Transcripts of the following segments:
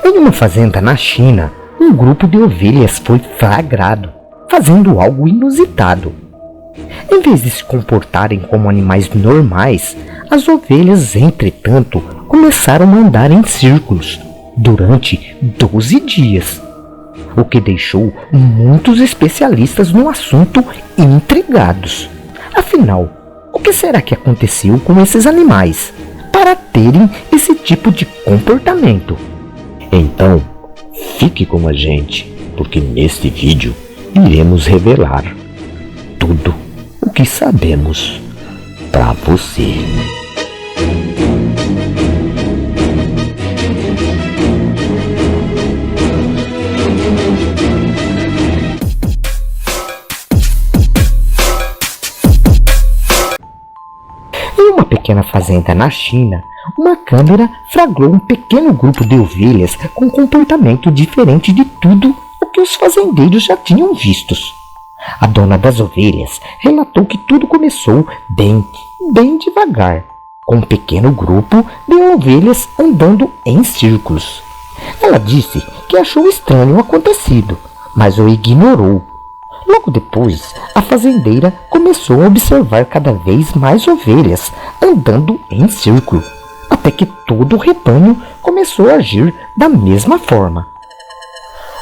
Em uma fazenda na China, um grupo de ovelhas foi flagrado, fazendo algo inusitado. Em vez de se comportarem como animais normais, as ovelhas, entretanto, começaram a andar em círculos durante 12 dias, o que deixou muitos especialistas no assunto intrigados. Afinal, o que será que aconteceu com esses animais para terem esse tipo de comportamento? Então, fique com a gente, porque neste vídeo iremos revelar tudo o que sabemos para você. Em uma pequena fazenda na China, uma câmera flagrou um pequeno grupo de ovelhas com comportamento diferente de tudo o que os fazendeiros já tinham vistos. A dona das ovelhas relatou que tudo começou bem devagar, com um pequeno grupo de ovelhas andando em círculos. Ela disse que achou estranho o acontecido, mas o ignorou. Logo depois, a fazendeira começou a observar cada vez mais ovelhas andando em círculo, até que todo o rebanho começou a agir da mesma forma.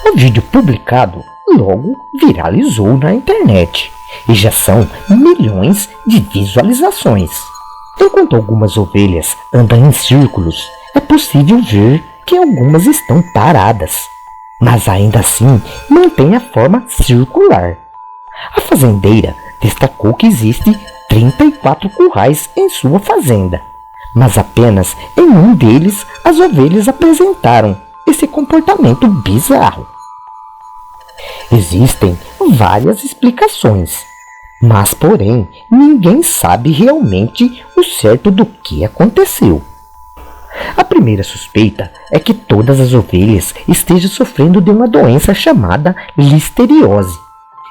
O vídeo publicado logo viralizou na internet e já são milhões de visualizações. Enquanto algumas ovelhas andam em círculos, é possível ver que algumas estão paradas, mas ainda assim mantém a forma circular. A fazendeira destacou que existem 34 currais em sua fazenda, mas apenas em um deles as ovelhas apresentaram esse comportamento bizarro. Existem várias explicações, mas porém ninguém sabe realmente o certo do que aconteceu. A primeira suspeita é que todas as ovelhas estejam sofrendo de uma doença chamada listeriose,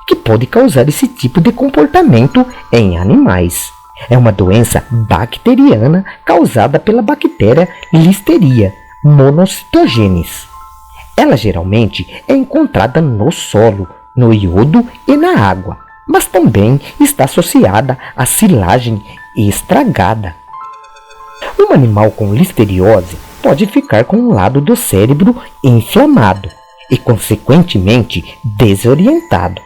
que pode causar esse tipo de comportamento em animais. É uma doença bacteriana causada pela bactéria Listeria monocytogenes. Ela geralmente é encontrada no solo, no iodo e na água, mas também está associada à silagem estragada. Um animal com listeriose pode ficar com um lado do cérebro inflamado e, consequentemente, desorientado.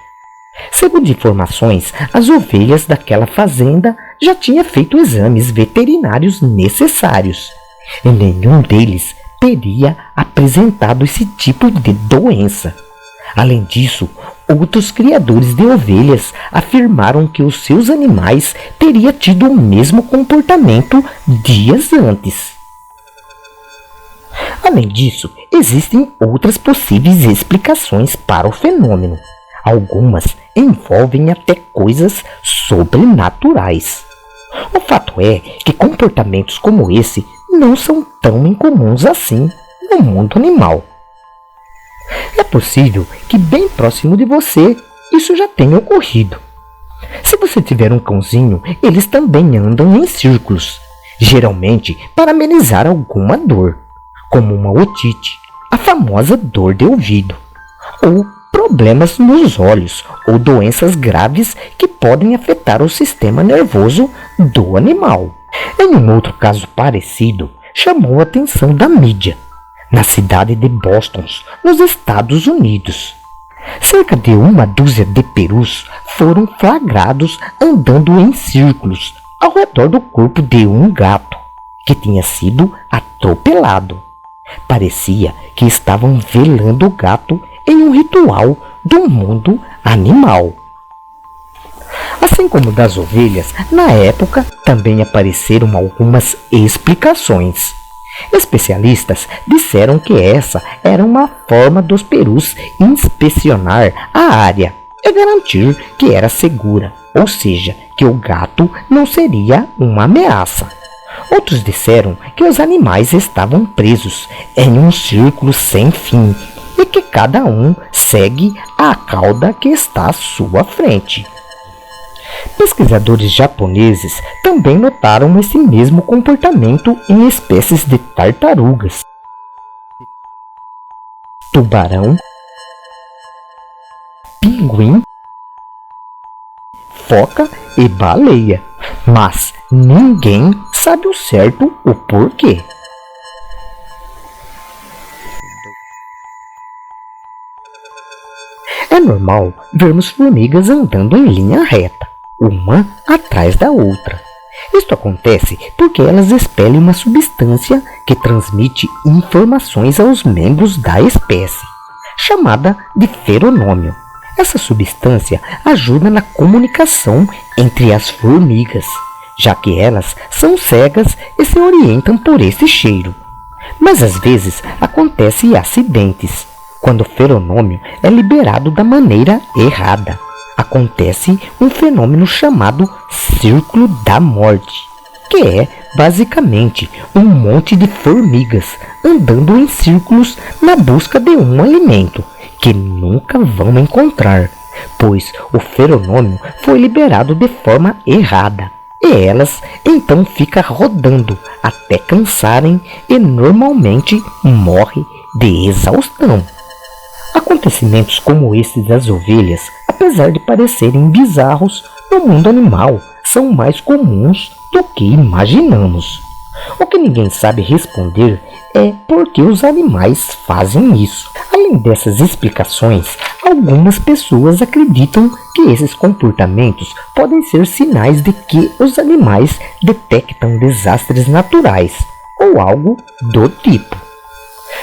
Segundo informações, as ovelhas daquela fazenda já tinham feito exames veterinários necessários e nenhum deles teria apresentado esse tipo de doença. Além disso, outros criadores de ovelhas afirmaram que os seus animais teriam tido o mesmo comportamento dias antes. Além disso, existem outras possíveis explicações para o fenômeno. Algumas envolvem até coisas sobrenaturais. O fato é que comportamentos como esse não são tão incomuns assim no mundo animal. É possível que bem próximo de você isso já tenha ocorrido. Se você tiver um cãozinho, eles também andam em círculos, geralmente para amenizar alguma dor, como uma otite, a famosa dor de ouvido, ou problemas nos olhos ou doenças graves que podem afetar o sistema nervoso do animal. Em um outro caso parecido, chamou a atenção da mídia, na cidade de Boston, nos Estados Unidos. Cerca de uma dúzia de perus foram flagrados andando em círculos ao redor do corpo de um gato que tinha sido atropelado. Parecia que estavam velando o gato em um ritual do mundo animal. Assim como das ovelhas, na época também apareceram algumas explicações. Especialistas disseram que essa era uma forma dos perus inspecionar a área e garantir que era segura ou seja, que o gato não seria uma ameaça. Outros disseram que os animais estavam presos em um círculo sem fim e que cada um segue a cauda que está à sua frente. Pesquisadores japoneses também notaram esse mesmo comportamento em espécies de tartarugas, tubarão, pinguim, foca e baleia, mas ninguém sabe o certo o porquê. É normal vermos formigas andando em linha reta, uma atrás da outra. Isto acontece porque elas expelem uma substância que transmite informações aos membros da espécie, chamada de feronômio. Essa substância ajuda na comunicação entre as formigas, já que elas são cegas e se orientam por esse cheiro. Mas às vezes acontecem acidentes, quando o feronômio é liberado da maneira errada. Acontece um fenômeno chamado Círculo da Morte, que é basicamente um monte de formigas andando em círculos na busca de um alimento que nunca vão encontrar, pois o feronômio foi liberado de forma errada, e elas então ficam rodando até cansarem e normalmente morrem de exaustão. Acontecimentos como esses das ovelhas, apesar de parecerem bizarros, no mundo animal são mais comuns do que imaginamos. O que ninguém sabe responder é por que os animais fazem isso. Além dessas explicações, algumas pessoas acreditam que esses comportamentos podem ser sinais de que os animais detectam desastres naturais ou algo do tipo.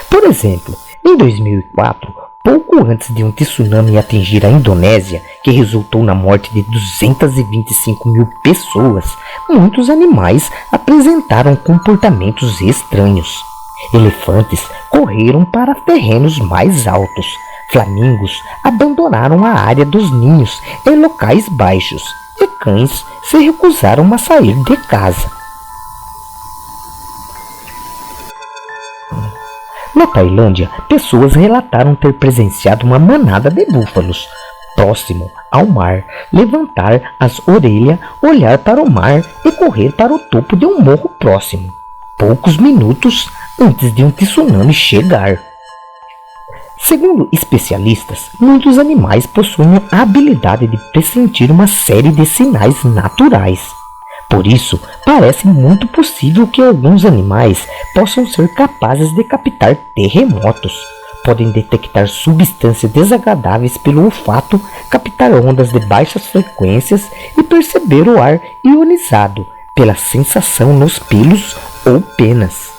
Por exemplo, em 2004, pouco antes de um tsunami atingir a Indonésia, que resultou na morte de 225 mil pessoas, muitos animais apresentaram comportamentos estranhos. Elefantes correram para terrenos mais altos. Flamingos abandonaram a área dos ninhos em locais baixos. E cães se recusaram a sair de casa. Na Tailândia, pessoas relataram ter presenciado uma manada de búfalos próximo ao mar, levantar as orelhas, olhar para o mar e correr para o topo de um morro próximo, poucos minutos antes de um tsunami chegar. Segundo especialistas, muitos animais possuem a habilidade de pressentir uma série de sinais naturais. Por isso, parece muito possível que alguns animais possam ser capazes de captar terremotos. Podem detectar substâncias desagradáveis pelo olfato, captar ondas de baixas frequências e perceber o ar ionizado pela sensação nos pelos ou penas.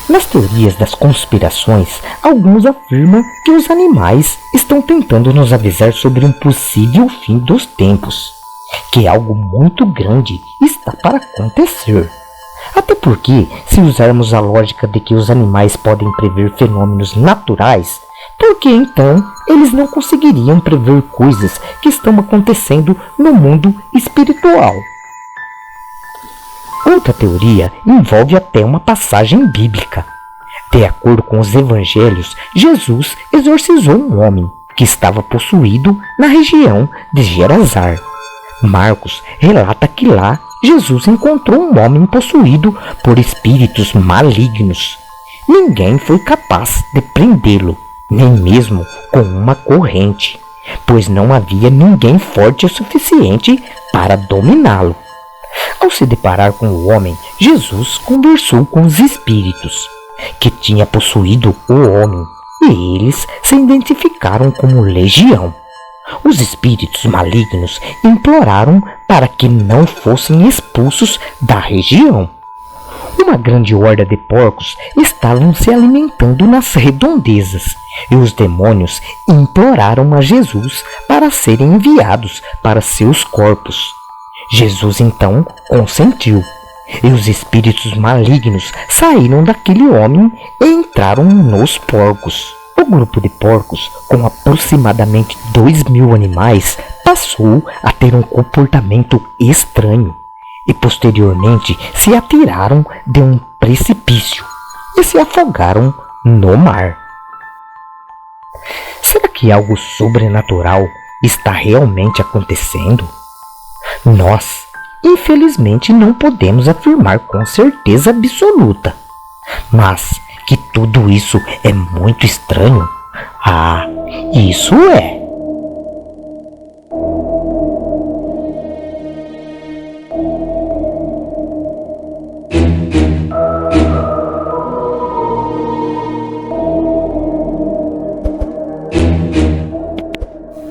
Nas teorias das conspirações, alguns afirmam que os animais estão tentando nos avisar sobre um possível fim dos tempos, que algo muito grande está para acontecer. Até porque, se usarmos a lógica de que os animais podem prever fenômenos naturais, por que então eles não conseguiriam prever coisas que estão acontecendo no mundo espiritual? Outra teoria envolve até uma passagem bíblica. De acordo com os evangelhos, Jesus exorcizou um homem que estava possuído na região de Gerasar. Marcos relata que lá Jesus encontrou um homem possuído por espíritos malignos. Ninguém foi capaz de prendê-lo, nem mesmo com uma corrente, pois não havia ninguém forte o suficiente para dominá-lo. Ao se deparar com o homem, Jesus conversou com os espíritos que tinha possuído o homem, e eles se identificaram como legião. Os espíritos malignos imploraram para que não fossem expulsos da região. Uma grande horda de porcos estavam se alimentando nas redondezas, e os demônios imploraram a Jesus para serem enviados para seus corpos. Jesus então consentiu, e os espíritos malignos saíram daquele homem e entraram nos porcos. O grupo de porcos, com aproximadamente 2.000 animais, passou a ter um comportamento estranho e posteriormente se atiraram de um precipício e se afogaram no mar. Será que algo sobrenatural está realmente acontecendo? Nós, infelizmente, não podemos afirmar com certeza absoluta, mas que tudo isso é muito estranho. Ah, isso é.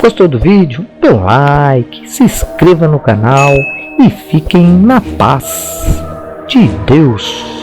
Gostou do vídeo? Dê um like, se inscreva no canal e fiquem na paz de Deus.